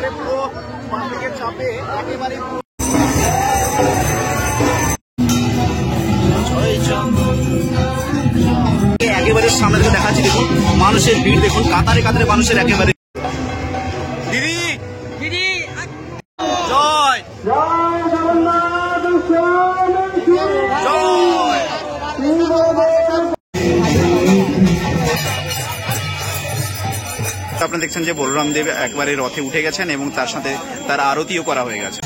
একেবারে পুরো পাবলিকের চাপে একেবারে একেবারে সামনে থেকে দেখাচ্ছি। দেখুন মানুষের ভিড়, দেখুন কাতারে কাতারে মানুষের একেবারে। দিদি দিদি জয় জয়। আপনারা দেখছেন যে বলরাম দেব একবারে রথে উঠে গেছেন এবং তার সাথে তার আরতিও করা হয়ে গেছে।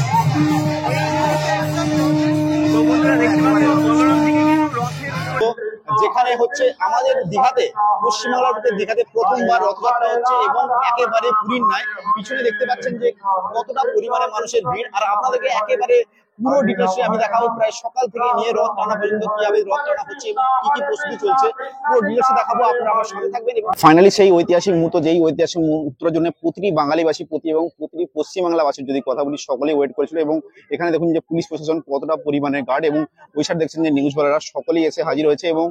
যেখানে হচ্ছে আমাদের দীঘাতে, পশ্চিমবাংলার দীঘাতে প্রথমবার রথযাত্রা হচ্ছে এবং একেবারে পুরীর নয়। পিছনে দেখতে পাচ্ছেন যে কতটা পরিমাণে মানুষের ভিড়, আর আপনাদেরকে একেবারে পুরো ডিটেলসে আমি দেখাবো প্রায় সকাল থেকে নিয়ে রথ টানা পর্যন্ত কিভাবে রথ টানা হচ্ছে এবং কি কি প্রস্তুতি চলছে পুরো ডিটেলসে দেখাবো। আপনারা আমার সাথে থাকবেন এবং ফাইনালি সেই ঐতিহাসিক মুহূর্ত, যেই ঐতিহাসিক মুহূর্তের জন্য প্রতিটি বাঙালিবাসী এবং প্রতিটি পশ্চিমবাংলাবাসীর যদি কথা বলি সকলেই ওয়েট করেছিল। এবং এখানে দেখুন যে পুলিশ প্রশাসন কতটা পরিমাণে গার্ড, এবং ওই সাইড দেখছেন যে নিউজ ওয়ালারা সকলেই এসে হাজির হয়েছে। এবং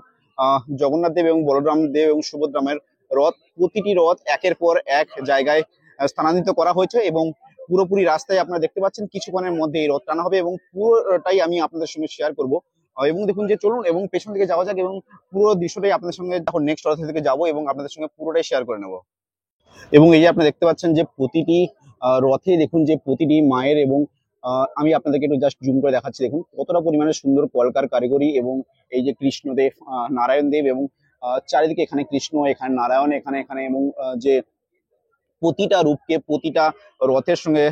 জগন্নাথ দেব এবং বলরাম দেব এবং সুভদ্রামের রথ, প্রতিটি রথ একের পর এক জায়গায় স্থানান্তরিত করা হয়েছে এবং পুরোপুরি রাস্তায় আপনারা দেখতে পাচ্ছেন কিছুক্ষণের মধ্যে এই রথ টানা হবে এবং পুরোটাই আমি আপনাদের সঙ্গে শেয়ার করব। এবং দেখুন যে চলুন এবং পেছন থেকে যাওয়া যাক এবং পুরো দৃশ্যটাই আপনাদের সঙ্গে যখন নেক্সট রথ থেকে যাবো এবং আপনাদের সঙ্গে পুরোটাই শেয়ার করে নেব। এবং এই যে আপনারা দেখতে পাচ্ছেন যে প্রতিটি রথে দেখুন যে প্রতিটি মায়ের, এবং আমি আপনাদেরকে একটু জাস্ট জুম করে দেখাচ্ছি। দেখুন কতটা পরিমাণে সুন্দর কলকার কারিগরি, এবং এই যে কৃষ্ণদেব, নারায়ণ দেব, এবং চারিদিকে এখানে কৃষ্ণ, এখানে নারায়ণ, এখানে এখানে এবং যে প্রতিটা রূপকে প্রতিটা রথের সঙ্গে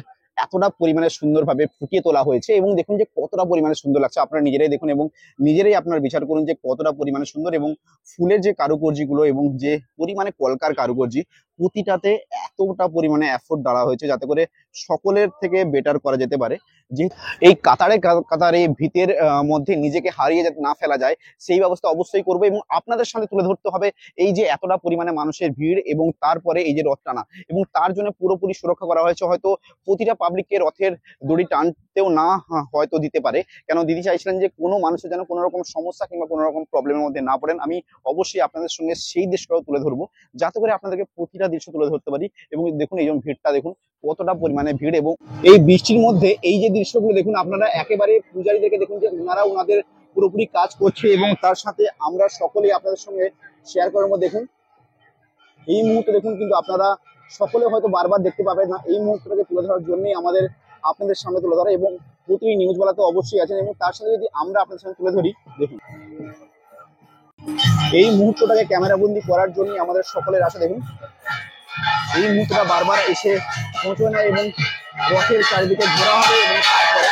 এতটা পরিমাণে সুন্দরভাবে ফুটিয়ে তোলা হয়েছে। এবং দেখুন যে কতটা পরিমাণে সুন্দর লাগছে, আপনারা নিজেরাই দেখুন এবং নিজেরাই আপনারা বিচার করুন যে কতটা পরিমাণে সুন্দর। এবং ফুলের যে কারুকার্যগুলো এবং যে পরিমাণে কলকার কারুকার্য, প্রতিটাতে এতটা পরিমাণে এফোর্ট দেওয়া হয়েছে যাতে করে সকলের থেকে বেটার করা যেতে পারে। যে এই কাতারে কাতারে ভিতের মধ্যে নিজেকে হারিয়ে যাতে না ফেলা যায় সেই ব্যবস্থা অবশ্যই করবো। এবং আপনাদের সামনে তুলে ধরতে হবে এই যে এতটা পরিমাণে মানুষের ভিড় এবং তারপরে এই যে রথ টানা, এবং তার জন্য পুরোপুরি সুরক্ষা করা হয়েছে। হয়তো প্রতিটা পাবলিককে রথের দড়ি টানতেও না হয়তো দিতে পারে, কেন দিদি চাইছিলেন যে কোনো মানুষের যেন কোনো রকম সমস্যা কিংবা কোনো রকম প্রবলেমের মধ্যে না পড়েন। আমি অবশ্যই আপনাদের সঙ্গে সেই দৃশ্যটাও তুলে ধরবো যাতে করে আপনাদেরকে প্রতিটা দৃশ্য তুলে ধরতে পারি। এবং দেখুন এই ভিড়টা দেখুন কতটা পরিমাণে ভিড়, এবং এই বৃষ্টির মধ্যে এই যে দৃশ্যগুলো দেখুন আপনারা একেবারে পূজারীদেরকে দেখুন যে ওনারা ওনাদের পুরোপুরি কাজ করছে এবং তার সাথে আমরা সকলেই আপনাদের সঙ্গে শেয়ার করার মধ্যে দেখুন এই মুহূর্তে দেখুন কিন্তু আপনারা সকলে হয়তো বারবার দেখতে পাবেন না। এই মুহূর্তটাকে তুলে ধরার জন্যই আমাদের আপনাদের সামনে তুলে ধরা, এবং প্রতিটি নিউজওয়ালা তো অবশ্যই আছেন। এবং তার সাথে যদি আমরা আপনাদের সামনে তুলে ধরি, দেখুন এই মুহূর্তটাকে ক্যামেরাবন্দি করার জন্যই আমাদের সকলের আশা। দেখুন এই মুহূর্তটা বারবার এসে পৌঁছে নেয় এবং রথের চারিদিকে ঘোরা হবে এবং তারপরে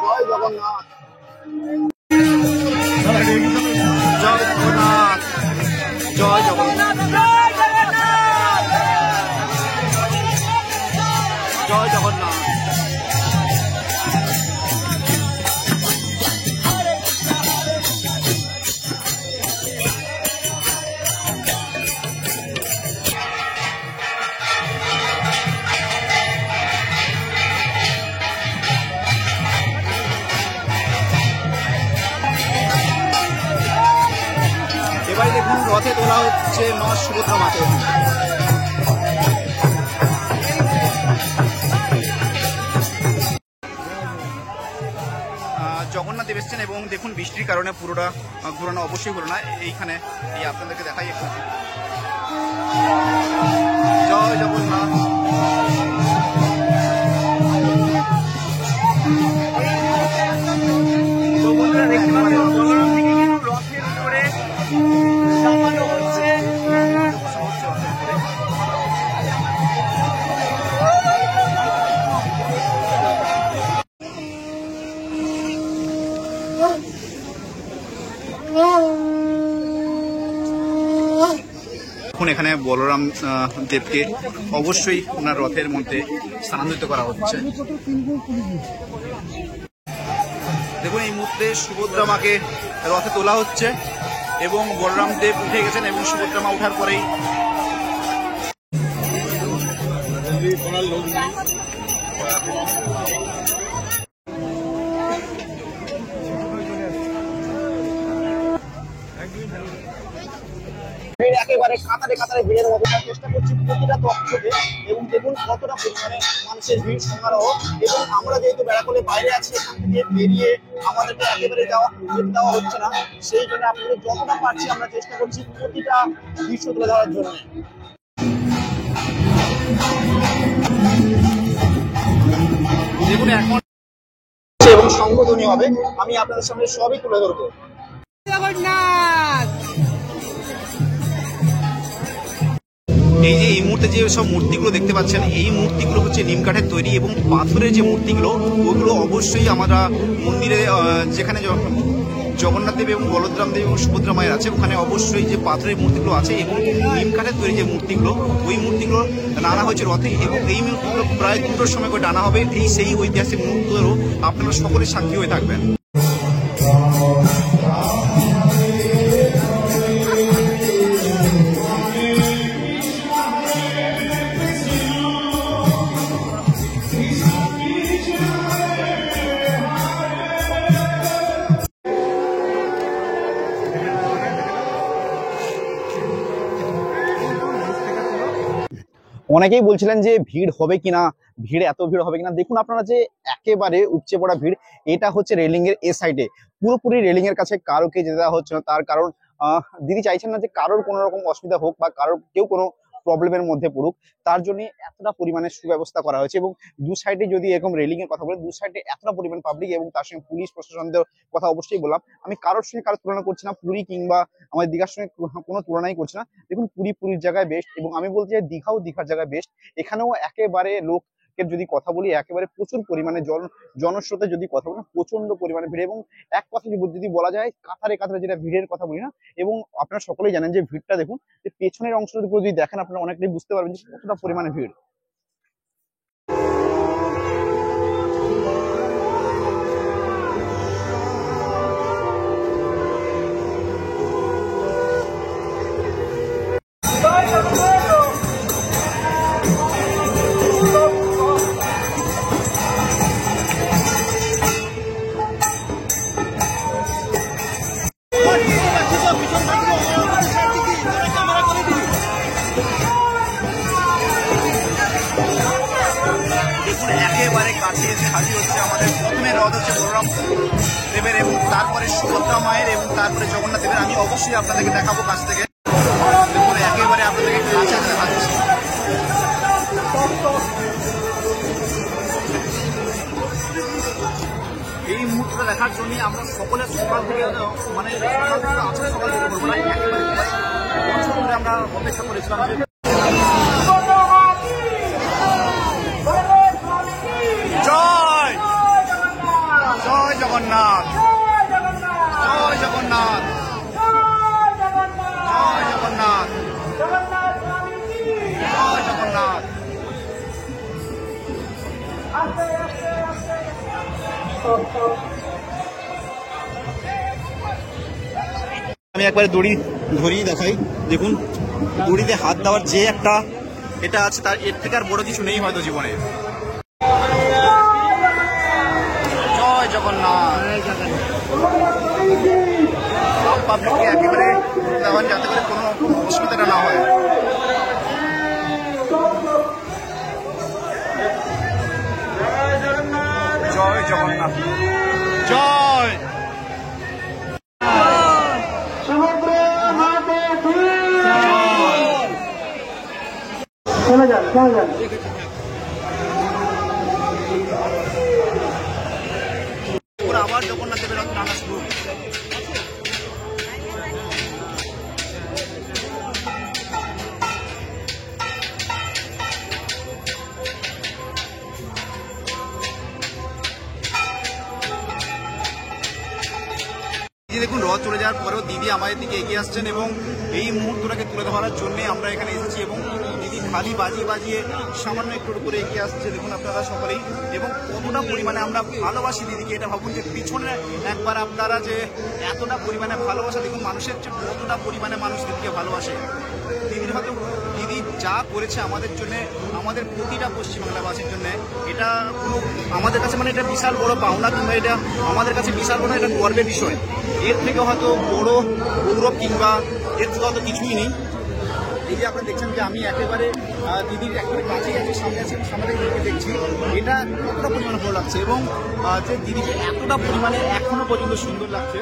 জয় জগন্নাথ, জয় জগন্নাথ, জয় জগন্নাথ, জয় জগন্নাথ। এবারে দেখুন রথে তোলা হচ্ছে মা সুভদ্রা মাকে। জগন্নাথ দেব এসছেন এবং দেখুন বৃষ্টির কারণে পুরোটা ঘোরানো অবশ্যই হলো না। এইখানে এই আপনাদেরকে দেখাই একটু। জয় জগন্নাথ, রথের উপরে চাপানো হচ্ছে। এখন এখানে বলরাম দেবকে অবশ্যই ওনার রথের মধ্যে স্থানান্তরিত করা হচ্ছে। দেখুন এই মুহূর্তে সুভদ্রা মাকে রথে তোলা হচ্ছে এবং বলরাম দেব উঠে গেছেন এবং সুভদ্রা মা ওঠার পরেই একেবারে কাতারে কাতারে ভিড়ের মতো চেষ্টা করছি প্রতিটা তথ্যকে, এবং দেখুন কতটা পরিমাণে মানুষের ভিড় সমারোহ। এবং আমরা যেহেতু বেড়াকলে বাইরে আছি, এখান থেকে বেরিয়ে আমাদেরকে একেবারে যেতে দেওয়া হচ্ছে না, সেই জন্য আপনাদের যতটা পারছি আমরা চেষ্টা করছি প্রতিটা দৃশ্য তুলে ধরার জন্য। দেখুন এখন এবং সংবোধনী হবে, আমি আপনাদের সামনে সবই তুলে ধরবো। এই যে এই মুহূর্তে যে সব মূর্তিগুলো দেখতে পাচ্ছেন, এই মূর্তিগুলো হচ্ছে নিম কাঠের তৈরি, এবং পাথরের যে মূর্তিগুলো ওগুলো অবশ্যই আমরা মন্দিরে যেখানে জগন্নাথ দেব এবং বলরাম দেব এবং সুভদ্রা মায়ের আছে, ওখানে অবশ্যই যে পাথরের মূর্তিগুলো আছে এবং নিম কাঠের তৈরি যে মূর্তিগুলো, ওই মূর্তিগুলো নানা হয়েছে রথে, এবং এই মূর্তিগুলো প্রায় 2টোর সময় করে টানা হবে। এই সেই ঐতিহাসিক মুহূর্তগুলো আপনারা সকলে সাক্ষী হয়ে থাকবেন। অনেকেই বলছিলেন যে ভিড় হবে কিনা, এত ভিড় হবে কিনা। দেখুন আপনারা যে একেবারে উপচে পড়া ভিড়, এটা হচ্ছে রেলিং এর এ সাইডে, পুরোপুরি রেলিং এর কাছে কারোকে যেতে দেওয়া হচ্ছে না। তার কারণ দিদি চাইছেন না যে কারোর কোনো রকম অসুবিধা হোক বা কারোর কেউ কোনো প্রবলেমের মধ্যে পড়ুক, তার জন্য এতটা পরিমাণে সুব্যবস্থা করা হয়েছে। এবং দু সাইডে যদি এরকম রেলিং এর কথা বলে, দু সাইডে এতটা পরিমাণ পাবলিক এবং তার সঙ্গে পুলিশ প্রশাসনদের কথা অবশ্যই বললাম। আমি কারোর সঙ্গে কারোর তুলনা করছি না, পুরী কিংবা আমাদের দীঘার সঙ্গে কোনো তুলনাই করছি না। দেখুন পুরীর জায়গায় বেস্ট, এবং আমি বলছি যে দীঘাও দীঘার জায়গায় বেস্ট। এখানেও একেবারে লোকের যদি কথা বলি, একেবারে প্রচুর পরিমাণে জনস্রোতে যদি কথা বলি, প্রচন্ড পরিমাণে ভিড়। এবং এক কথা যদি বলা যায় কাতারে কাতারে যেটা ভিড়ের কথা বলি না, এবং আপনারা সকলেই জানেন যে ভিড়টা দেখুন, যে পেছনের অংশটা যদি দেখেন আপনারা অনেকটাই বুঝতে পারবেন যে কতটা পরিমাণে ভিড়। একেবারে কাছে এসে হাজির হচ্ছে আমাদের প্রথমে রথ হচ্ছে বলরাম দেবের, এবং তারপরে সুভদ্রা মায়ের, এবং তারপরে জগন্নাথ দেবের। আমি অবশ্যই আপনাদেরকে দেখাবো কাছ থেকে, একেবারে আপনাদেরকে কাছে দেখাচ্ছি। এই মুহূর্তটা দেখার জন্য আমরা সকলে সকাল থেকে মানে সকাল থেকে বলবো না, একেবারে বছর ধরে আমরা অপেক্ষা করেছিলাম। জয় জয় জগন্নাথ, জয় জগন্নাথ, জয় জগন্নাথ, জয় জগন্নাথ। আমি একবারে দড়ি ধরিয়ে দেখাই, দেখুন দড়িতে হাত দেওয়ার যে একটা এটা আছে, তার এর থেকে আর বড় কিছু নেই হয়তো জীবনে। জয় জগন্নাথ। সব পাবলিককে একেবারে দেওয়ান যাতে করে কোনো অসুবিধাটা না হয়। জয় জগন্নাথ, জয় চলে যান, চলে যান। আবার জগন্নাথ দেবের রথ টানা শুরু। দেখুন রথ চলে যাওয়ার পরেও দিদি আমাদের দিকে এগিয়ে আসছেন, এবং এই মুহূর্তটাকে তুলে ধরার জন্য আমরা এখানে এসেছি, এবং দিদি খালি বাজিয়ে বাজিয়ে সামান্য একটু করে এগিয়ে আসছে। দেখুন আপনারা সকলেই, এবং কতটা পরিমাণে আমরা ভালোবাসি দিদিকে, এটা ভাবুন যে পিছনে একবার আপনারা যে এতটা পরিমাণে ভালোবাসা, দেখুন মানুষের যে কতটা পরিমাণে মানুষ দিদিকে ভালোবাসে। দিদির হয়তো দিদি যা করেছে আমাদের জন্য, আমাদের প্রতিটা পশ্চিমবাংলাবাসীর জন্য, এটা কোনো আমাদের কাছে মানে এটা বিশাল বড় পাওনা, কিংবা এটা আমাদের কাছে বিশাল বড় একটা গর্বের বিষয়। এর থেকে হয়তো বড় গৌরব কিংবা এর থেকে তো কিছুই নেই। এই যে আপনারা দেখছেন যে আমি একেবারে দিদির একেবারে কাছেই আছি, সামনে আছি, সামনে থেকে দিদিকে দেখছি। এটা কতটা পরিমাণে ভালো লাগছে এবং যে দিদিকে এতটা পরিমাণে এখনো পর্যন্ত সুন্দর লাগছে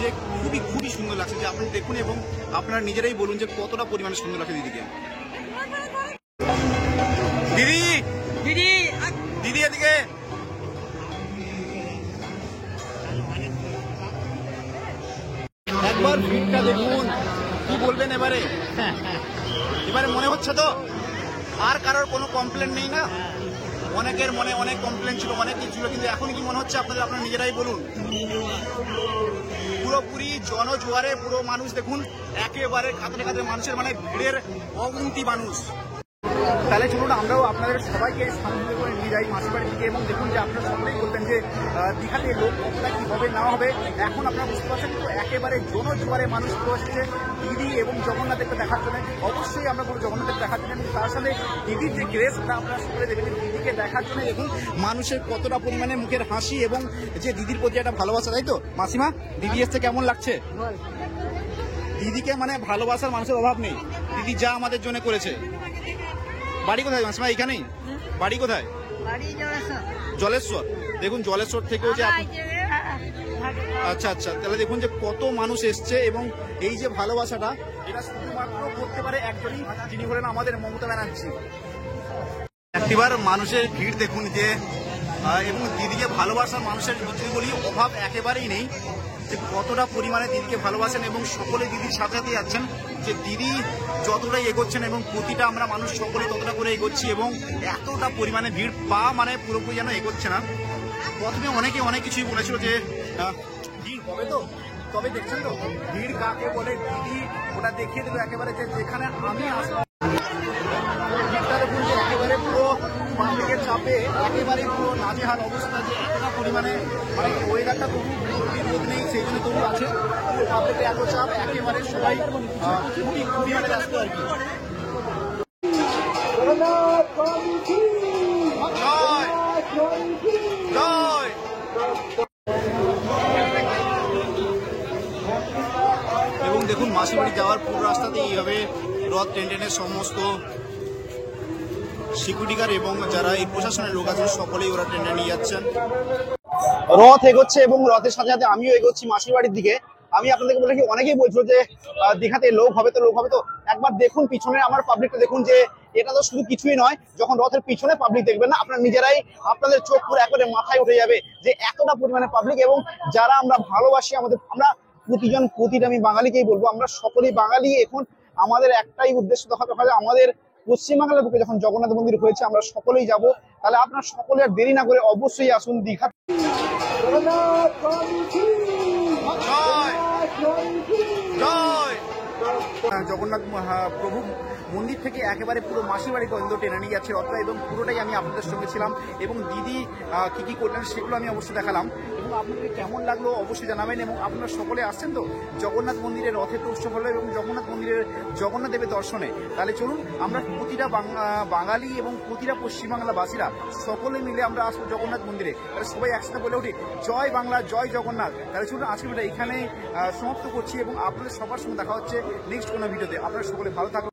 যে খুবই খুবই সুন্দর লাগছে, যে আপনি দেখুন এবং আপনারা নিজেরাই বলুন যে কতটা পরিমাণে সুন্দর লাগছে দিদিকে। দিদি দিদি দিদি এদিকে একবার ভিড়টা দেখুন, কি বলবেন এবারে? এবারে মনে হচ্ছে তো আর কারোর কোনো কমপ্লেন নেই না? অনেকের মনে অনেক কমপ্লেন ছিল, অনেক কিছু ছিল, কিন্তু এখন কি মনে হচ্ছে আপনাদের? আপনারা নিজেরাই বলুন। পুরোপুরি জনজোয়ারে পুরো মানুষ দেখুন, একেবারে কাতারে কাতারে মানুষের মানে ভিড়ের অগুন্তি মানুষ। তাহলে চলুন আমরাও আপনাদের সবাইকে শান্তি করে নিয়ে যাই মাসির বাড়ির দিকে এবং দেখুন যে আপনারা সকলেই বলবেন যে দীঘাতে লোক কতটা কি হবে না হবে। এখন আপনারা বুঝতে পারছেন তো একেবারে জনজোয়ারে মানুষ পুরো এসেছে দিদি এবং জগন্নাথকে দেখার জন্য। অবশ্যই আমরা পুরো জগন্নাথকে দেখার জন্য, তার সাথে দিদির যে গ্রেস ওটা আপনারা সকলে দেখবেন। দিদিকে দেখার জন্য দেখুন মানুষের কতটা পরিমাণে মুখের হাসি এবং যে দিদির প্রতি একটা ভালোবাসা, তাই তো মাসিমা? দিদি এসছে কেমন লাগছে? দিদিকে মানে ভালোবাসার মানুষের অভাব নেই, দিদি যা আমাদের জন্য করেছে। বাড়ি কোথায় মাসিমা? এইখানেই বাড়ি কোথায়? জলেশ্বর। দেখুন জলেশ্বর থেকেও যে আচ্ছা আচ্ছা, তাহলে দেখুন যে কত মানুষ এসছে এবং এই যে ভালোবাসাটা এটা শুধুমাত্র করতে পারে একজনই, যিনি হলেন আমাদের মমতা ব্যানার্জি। একটিবার মানুষের ভিড় দেখুন যে এবং দিদিকে ভালোবাসার মানুষের যদি বলি অভাব একেবারেই নেই, যে কতটা পরিমাণে দিদিকে ভালোবাসেন এবং সকলে দিদির সাথে সাথে যাচ্ছেন। যে দিদি যতটাই এগোচ্ছেন এবং প্রতিটা আমরা মানুষ সকলে ততটা করে এগোচ্ছি এবং এতটা পরিমাণে ভিড় পা মানে পুরোপুরি যেন এগোচ্ছে না। প্রথমে অনেকে অনেক কিছুই বলেছিল যে ভিড় হবে তো, তবে দেখছেন তো ভিড় কাকে বলে দিদি ওটা দেখিয়ে দিল একেবারে, যে যেখানে আমি আসলাম ভিড়টা দেখুন যে একেবারে পুরো পাবলিকের চাপে একেবারে পুরো নাজেহাল অবস্থা, যে এতটা পরিমাণে মানে ওয়েদারটা তবু রোদ নেই, সেই জন্য তবু আছে পাবলিকের এত চাপ, একেবারে সবাই খুবই খুবই মানে ব্যস্ত আর কি। এবং দেখুন মাসির বাড়ি যাওয়ার পুরো রাস্তাতে এইভাবে রথ টেনে সমস্ত সিকিউরিটি গার্ড এবং যারা এই প্রশাসনের লোক আছেন সকলেই ওরা টেনে নিয়ে যাচ্ছেন। রথ এগোচ্ছে এবং রথের সাথে সাথে আমিও এগোচ্ছি মাসির বাড়ির দিকে। আমি আপনাদেরকে বলে কি অনেকেই বলছিল যে দীঘাতে লোক হবে তো লোক হবে তো, একবার দেখুন পিছনে আমার পাবলিকটা দেখুন, যে এটা তো শুধু কিছুই নয়, যখন রথের পিছনে পাবলিক দেখবেন না আপনারা নিজেরাই আপনাদের চোখ পুরো একেবারে মাথায় উঠে যাবে যে এতটা পরিমাণে পাবলিক। এবং যারা আমরা ভালোবাসি আমরা প্রতিটা আমি বাঙালিকেই বলবো, আমরা সকলেই বাঙালি। এখন আমাদের একটাই উদ্দেশ্য দেখা যায় আমাদের পশ্চিমবাংলার বুকে যখন জগন্নাথ মন্দির হয়েছে আমরা সকলেই যাব। তাহলে আপনারা সকলে আর দেরি না করে অবশ্যই আসুন দীঘা। জগন্নাথ প্রভু মন্দির থেকে একেবারে পুরো মাসির বাড়ি পর্যন্ত টেনে নিয়ে যাচ্ছে রথটা এবং পুরোটাই আমি আপনাদের সঙ্গে ছিলাম এবং দিদি কি কি করলেন সেগুলো আমি অবশ্যই দেখালাম। এবং আপনাদের কেমন লাগলো অবশ্যই জানাবেন। এবং আপনারা সকলে আসছেন তো জগন্নাথ মন্দিরের রথের উৎসব হলো এবং জগন্নাথ মন্দিরের জগন্নাথ দেবের দর্শনে। তাহলে চলুন আমরা প্রতিটা বাঙালি এবং প্রতিটা পশ্চিমবাংলাবাসীরা সকলে মিলে আমরা আসবো জগন্নাথ মন্দিরে। তাহলে সবাই একসাথে বলে উঠি জয় বাংলা জয় জগন্নাথ। তাহলে চলুন আজকে ভিডিওটা এখানে সমাপ্ত করছি এবং আপনাদের সবার সঙ্গে দেখা হচ্ছে নেক্সট কোনো ভিডিওতে। আপনারা সকলে ভালো থাকুন।